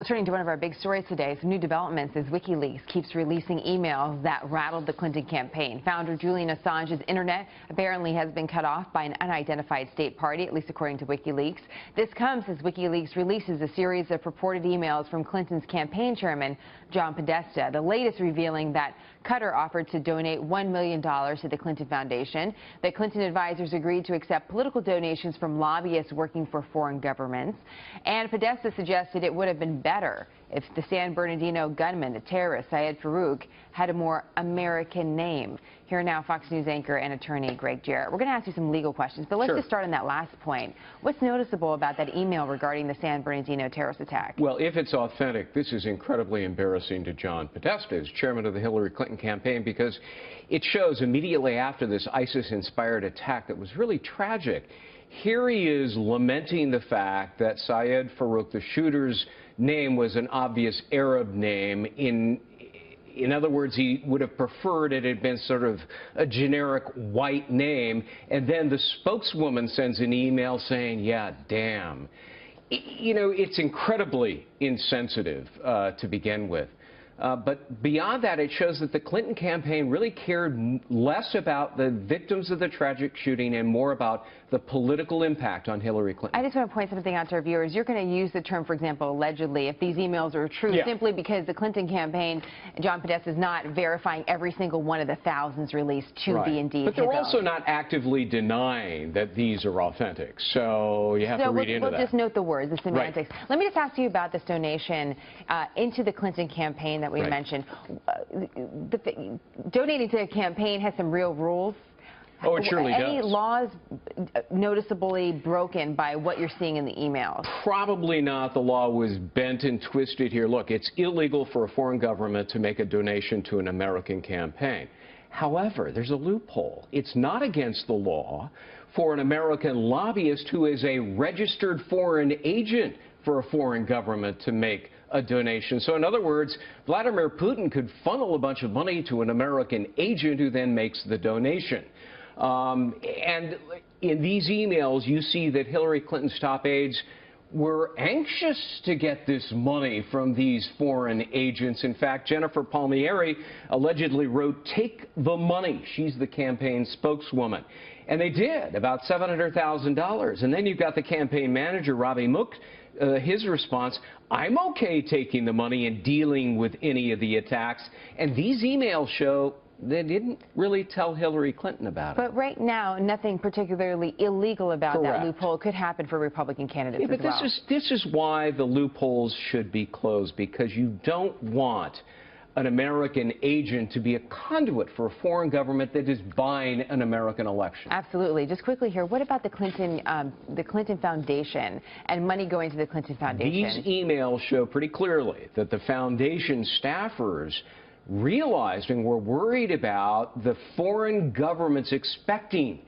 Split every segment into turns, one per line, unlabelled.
Turning to one of our big stories today, some new developments as WikiLeaks keeps releasing emails that rattled the Clinton campaign. Founder Julian Assange's internet apparently has been cut off by an unidentified state party, at least according to WikiLeaks. This comes as WikiLeaks releases a series of purported emails from Clinton's campaign chairman, John Podesta, the latest revealing that Qatar offered to donate $1 million to the Clinton Foundation, that Clinton advisors agreed to accept political donations from lobbyists working for foreign governments, and Podesta suggested it would have been better if the San Bernardino gunman, the terrorist Syed Farook, had a more American name. Here now, Fox News anchor and attorney Greg Jarrett. We're going to ask you some legal questions, but let's just start on that last point. What's noticeable about that email regarding the San Bernardino terrorist attack? Well,
if it's authentic, this is incredibly embarrassing to John Podesta, as chairman of the Hillary Clinton campaign, because it shows immediately after this ISIS-inspired attack that was really tragic. Here he is lamenting the fact that Syed Farook, the shooter's name, was an obvious Arab name. In other words, he would have preferred it had been sort of a generic white name. And then the spokeswoman sends an email saying, yeah, damn. You know, it's incredibly insensitive to begin with. But beyond that, it shows that the Clinton campaign really cared less about the victims of the tragic shooting and more about the political impact on Hillary Clinton.
I just want to point something out to our viewers. You're going to use the term, for example, allegedly, if these emails are true, simply because the Clinton campaign, John Podesta, is not verifying every single one of the thousands released to be indeed
But they're also not actively denying that these are authentic. So you have to read into that.
We'll just note the words, the semantics. Let me just ask you about this donation into the Clinton campaign that we mentioned. Donating to a campaign has some real rules.
Oh, it surely does.
Any laws noticeably broken by what you're seeing in the emails?
Probably not. The law was bent and twisted here. Look, it's illegal for a foreign government to make a donation to an American campaign. However, there's a loophole. It's not against the law for an American lobbyist who is a registered foreign agent for a foreign government to make a donation. So in other words, Vladimir Putin could funnel a bunch of money to an American agent who then makes the donation. And in these emails, you see that Hillary Clinton's top aides were anxious to get this money from these foreign agents. In fact, Jennifer Palmieri allegedly wrote, "Take the money." She's the campaign spokeswoman. And they did, about $700,000. And then you've got the campaign manager, Robbie Mook, his response, "I'm okay taking the money and dealing with any of the attacks." And these emails show they didn't really tell Hillary Clinton about it.
But right now, nothing particularly illegal about that loophole could happen for Republican candidates as well.
This is why the loopholes should be closed, because you don't want an American agent to be a conduit for a foreign government that is buying an American election.
Absolutely. Just quickly here, what about the Clinton Foundation and money going to the Clinton Foundation?
These emails show pretty clearly that the foundation staffers realized and were worried about the foreign governments expecting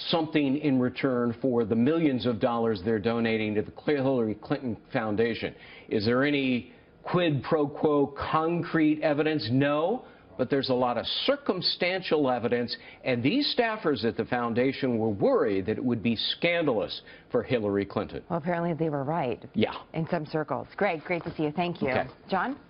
something in return for the millions of dollars they're donating to the Hillary Clinton Foundation. Is there any quid pro quo concrete evidence? No, but there's a lot of circumstantial evidence, and these staffers at the foundation were worried that it would be scandalous for Hillary Clinton.
Well, apparently they were right.
Yeah.
In some circles. Greg, great to see you. Thank you.
Okay.
John?